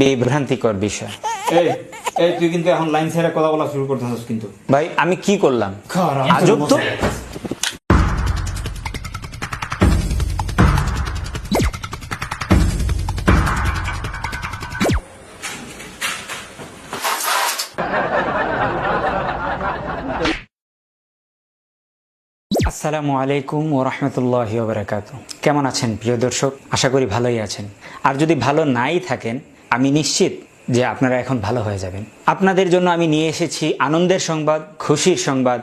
বিভ্রান্তিকর বিষয়। এই এই তুই কিন্তু এখন লাইন ছেড়ে কথা বলা শুরু করতেছিস কিন্তু। ভাই আমি কি করলাম? আজব তো। আসসালামু আলাইকুম ওয়া রাহমাতুল্লাহি ওয়া বারাকাতুহু। কেমন আছেন প্রিয় দর্শক? আশা করি ভালোই আছেন। আর যদি ভালো নাই থাকেন, আমি নিশ্চিত যে আপনারা এখন ভালো হয়ে যাবেন। আপনাদের জন্য আমি নিয়ে এসেছি আনন্দের সংবাদ, খুশির সংবাদ,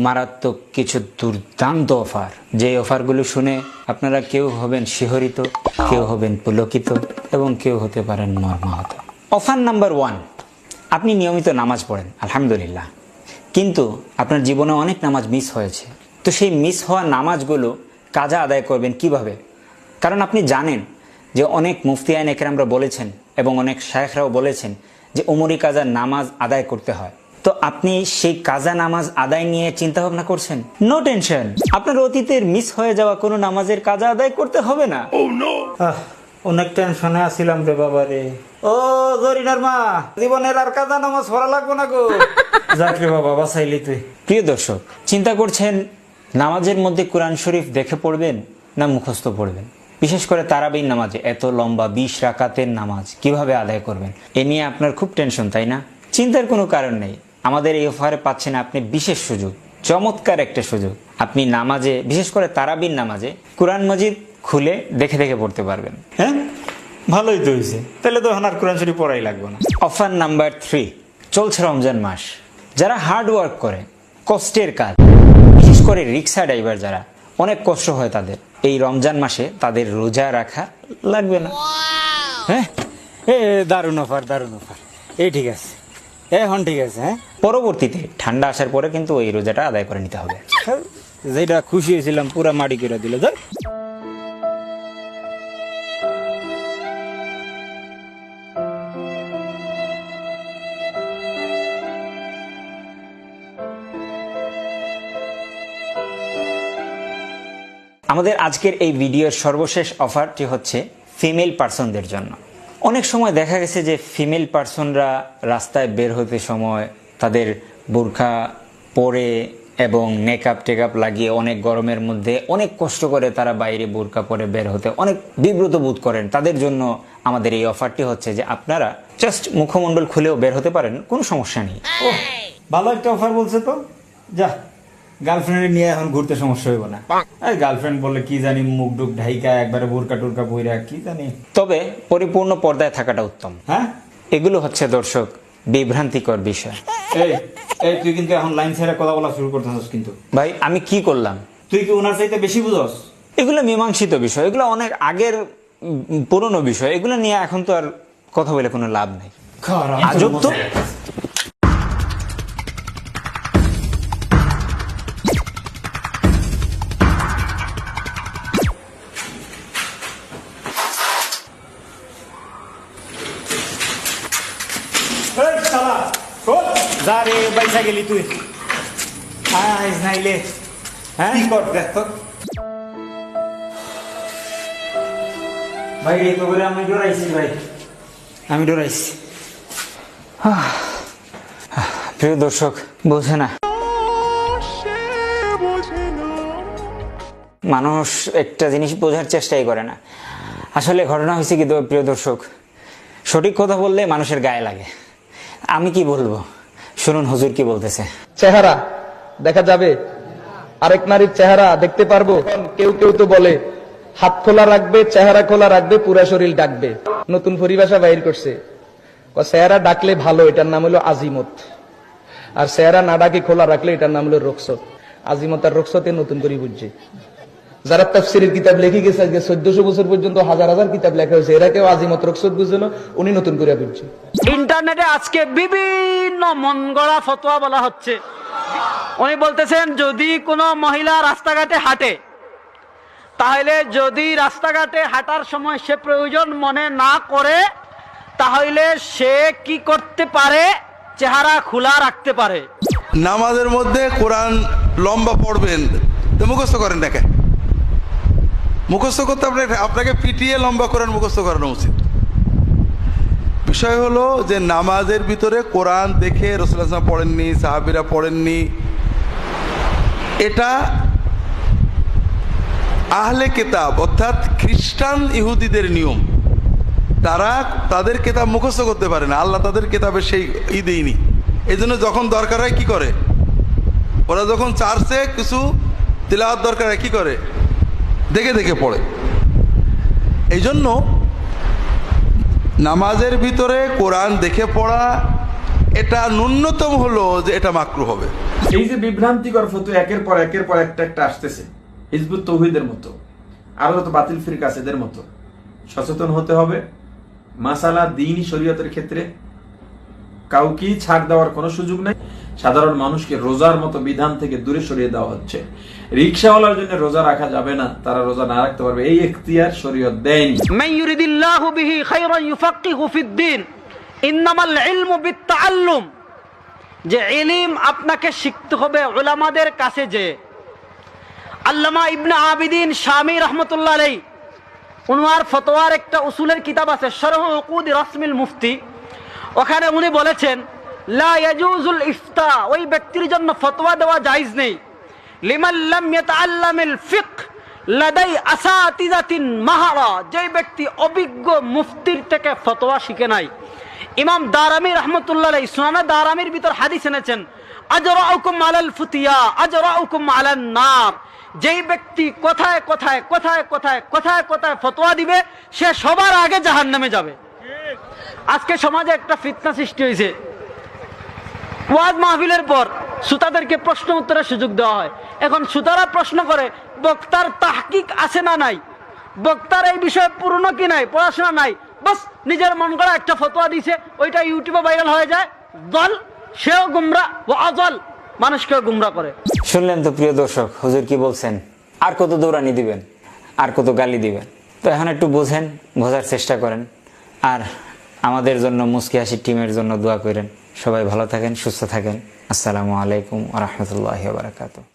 মারাত্মক কিছু দুর্দান্ত অফার। যে অফারগুলো শুনে আপনারা কেউ হবেন শিহরিত, কেউ হবেন পুলকিত এবং কেউ হতে পারেন মর্মাহত। অফার নাম্বার 1, আপনি নিয়মিত নামাজ পড়েন আলহামদুলিল্লাহ, কিন্তু আপনার জীবনে অনেক নামাজ মিস হয়েছে। তো সেই মিস হওয়া নামাজগুলো কাজা আদায় করবেন কিভাবে? কারণ আপনি জানেন যে অনেক মুফতি আইন একরামরা বলেছেন এবং অনেক শায়েখরাও বলেছেন যে উমরি কাজা নামাজ আদায় করতে হয়। তো আপনি সেই কাজা নামাজ আদায় নিয়ে চিন্তা ভাবনা করছেন? নো টেনশন, আপনার অতীতের মিস হয়ে যাওয়া কোনো নামাজের কাজা আদায় করতে হবে না। অনেক টেনশনে আছিলাম রে বাবা রে। ও জরিনার মা, জীবনের আর কাজা নামাজ পড়া লাগবো না গো। যাক রে বাবা, বাঁচাইলি তুই। প্রিয় দর্শক, চিন্তা করছেন নামাজের মধ্যে কোরআন শরীফ দেখে পড়বেন না মুখস্থ পড়বেন? বিশেষ করে তারাবির নামাজে এত লম্বা 20 রাকাতের নামাজ কিভাবে আদায় করবেন, এ নিয়ে আপনার খুব টেনশন, তাই না? চিন্তার কোনো কারণ নেই। আমাদের এই অফারে পাচ্ছেন আপনি বিশেষ সুযোগ, চমৎকার একটা সুযোগ। আপনি নামাজে, বিশেষ করে তারাবির নামাজে কোরআন মজিদ খুলে দেখে দেখে পড়তে পারবেন। হ্যাঁ, ভালোই তো হয়েছে, তাহলে তো এখন আর কোরআন শরীফ পড়াই লাগবে না। অফার নাম্বার 3, চলছে রমজান মাস। যারা হার্ড ওয়ার্ক করে, কষ্টের কাজ, বিশেষ করে রিক্সা ড্রাইভার যারা, অনেক কষ্ট হয় তাদের, এই রমজান মাসে তাদের রোজা রাখা লাগবে না। হ্যাঁ, এ দারুণ অফার, দারুণ অফার। এই ঠিক আছে, এখন ঠিক আছে। হ্যাঁ, পরবর্তীতে ঠান্ডা আসার পরে কিন্তু এই রোজাটা আদায় করে নিতে হবে। যেটা খুশি হয়েছিলাম পুরা মাটি করে দিল। ধর, আমাদের আজকের এই ভিডিওর সর্বশেষ অফারটি হচ্ছে ফিমেল পার্সনদের জন্য। অনেক সময় দেখা গেছে যে ফিমেল পার্সনরা রাস্তায় বের হতে সময় তাদের বোরখা পরে এবং মেকআপ টেকআপ লাগিয়ে অনেক গরমের মধ্যে অনেক কষ্ট করে তারা বাইরে বোরখা পরে বের হতে অনেক বিব্রত বোধ করেন। তাদের জন্য আমাদের এই অফারটি হচ্ছে যে আপনারা জাস্ট মুখমণ্ডল খুলেও বের হতে পারেন, কোনো সমস্যা নেই। ও ভালো একটা অফার বলছে তো। যা, গার্লফ্রেন্ড নিয়ে এখন ঘুরতে সমস্যা হইব না। গার্লফ্রেন্ড বলে কি জানি মুখ ডুক ঢাইকা একবারে বোরকা টুরকা পইরা কি জানি। তবে পরিপূর্ণ পর্দায় থাকাটা উত্তম। হ্যাঁ, এগুলো হচ্ছে দর্শক বিভ্রান্তিকর বিষয়। এই এই তুই কিন্তু এখন লাইন ছেড়ে কথা বলা শুরু করতেছিস কিন্তু। ভাই আমি কি করলাম? তুই কি ওনার চাইতে বেশি বুঝস? এগুলো মীমাংসিত বিষয়, এগুলো অনেক আগের পুরনো বিষয়, এগুলো নিয়ে এখন তো আর কথা বলে কোনো লাভ নেই। আজব তো। যা রে, বাইসা গেলি তুই। আইস নাইলে হ্যাঁ কি কর দেখ তো। ভাই এই তো করে আমি ডরাইছি ভাই, আমি ডরাইছি। প্রিয় দর্শক, বোঝে না মানুষ একটা জিনিস বোঝার চেষ্টাই করে না। আসলে ঘটনা হয়েছে কি প্রিয় দর্শক, সঠিক কথা বললে মানুষের গায়ে লাগে। আমি কি বলবো, শুনুন হুজুর কি বলতেছে। চেহারা দেখা যাবে, আরেক নারীর চেহারা দেখতে পারবো। কেউ কেউ তো বলে হাত খোলা রাখবে, চেহারা খোলা রাখবে, পুরা শরীর ডাকবে। নতুন পরিভাষা বাইর করছে, চেহারা ডাকলে ভালো, এটার নাম হলো আজিমত। আর চেহারা না ডাকে খোলা রাখলে এটার নাম হলো রুখসত। আজিমত আর রুখসতে নতুন করে বুঝছে। যারা তাফসীরের কিতাব লিখে গেছে, আজকে 1400 বছর পর্যন্ত হাজার হাজার কিতাব লেখা হয়েছে, এরা কেউ আজিমত রুখসত বুঝছে না, উনি নতুন করে বুঝছে। ইন্টারনেটে আজকে বিভিন্ন মন গড়া ফতোয়া বলা হচ্ছে। উনি বলতেছেন যদি কোনো মহিলা রাস্তাঘাটে হাঁটে, তাহলে যদি রাস্তাঘাটে হাঁটার সময় সে প্রয়োজন মনে না করে, তাহলে সে কি করতে পারে? চেহারা খোলা রাখতে পারে। নামাজের মধ্যে কোরআন লম্বা পড়বেন তো মুখস্থ করেন, দেখেন মুখস্থ করতে আপনাকে পিটিয়ে লম্বা কোরআন মুখস্থ করানো উচিত। বিষয় হলো যে নামাজের ভিতরে কোরআন দেখে রাসূলুল্লাহ সাল্লাল্লাহু আলাইহি ওয়াসাল্লাম পড়েননি, সাহাবীরা পড়েননি, এটা আহলে কিতাব অর্থাৎ খ্রিস্টান ইহুদিদের নিয়ম। তারা তাদের কিতাব মুখস্থ করতে পারে না, আল্লাহ তাদের কিতাবে সেই দেয়নি। এই জন্য যখন দরকার হয় কি করে, ওরা যখন চার্চে কিছু তিলাওয়াত দরকার হয় কি করে, দেখে দেখে পড়ে। এই জন্য নামাজের ভিতরে কোরআন দেখে পড়া এটা ন্যূনতম হলো যে এটা মাকরুহ হবে। এই যে বিভ্রান্তিকর ফতোয়া একের পর একটা একটা আসতেছে, হিজবুত তৌহিদের মতো, আরো যত বাতিল ফিরকা আছে এদের মতো, সচেতন হতে হবে। মাসালা দ্বীনি শরীয়তের ক্ষেত্রে কাউকে ছাড় দেওয়ার কোনো সুযোগ নাই। সাধারণ মানুষকে রোজার মতো বিধান থেকে দূরে সরিয়ে দেওয়া হচ্ছে। রিকশাওয়ালার জন্য রোজা রাখা যাবে না, তারা রোজা না রাখতে পারবে, এই এখতিয়ার শরীয়ত দেয়নি। মান ইউরিদিল্লাহু বিহি খায়রান ইউফাক্কিহু ফিদ-দ্বীন ইন্নামাল ইলমু বিত-তাআল্লুম। যে ইলম আপনাকে শিখতে হবে উলামাদের কাছে। যে আল্লামা ইবনে আবিদিন শামী রাহমাতুল্লাহ আলাইহি উনার ফতোয়ার একটা উসুলের কিতাব আছে শরহ উকুদ রাসমিল মুফতি, ওখানে উনি বলেছেন লা ইয়াজুজুল ইফতা, ওই ব্যক্তির জন্য ফতোয়া দেওয়া জায়েজ নেই, লিমান লাম ইয়াতাআল্লামিল ফিকহ লাদাই আসাতিজাতিন মাহারা, যে ব্যক্তি অভিজ্ঞ মুফতির থেকে ফতোয়া শিখে নাই। ইমাম দারামি রাহমাতুল্লাহ আলাইহি সুনানে দারামির ভিতর হাদিস এনেছেন আজরাউকুম আলাল ফুতিয়া আজরাউকুম আলান নার, যেই ব্যক্তি কোথায় কোথায় কোথায় কোথায় কোথায় কোথায় ফতোয়া দিবে সে সবার আগে জাহান্নামে যাবে। আজকে সমাজে একটা ফিতনা সৃষ্টি হয়েছে, ওয়াজ মাহফিলের পর শ্রোতাদেরকে প্রশ্ন উত্তরের সুযোগ দেওয়া হয়। এখন শ্রোতারা প্রশ্ন করে বক্তার তাহকিক আছে না নাই, বক্তার এই বিষয়ে পূর্ণ কি নাই, পড়াশোনা নাই, বাস নিজের মন করা একটা ফতোয়া দিছে, ওইটা ইউটিউবে ভাইরাল হয়ে যায়, দল সেও গুমরা ও আজল, মানুষকেও গুমরা করে। শুনলেন তো প্রিয় দর্শক, হুজুর কি বলছেন? আর কত দৌড়ানি দিবেন, আর কত গালি দিবেন? তো এখন একটু বোঝেন, বোঝার চেষ্টা করেন, আর আমাদের জন্য মুস্কি হাসি টিমের জন্য দোয়া করেন। সবাই ভালো থাকেন, সুস্থ থাকেন। আসসালামু আলাইকুম ওয়া রাহমাতুল্লাহি ওয়া বারাকাতুহু।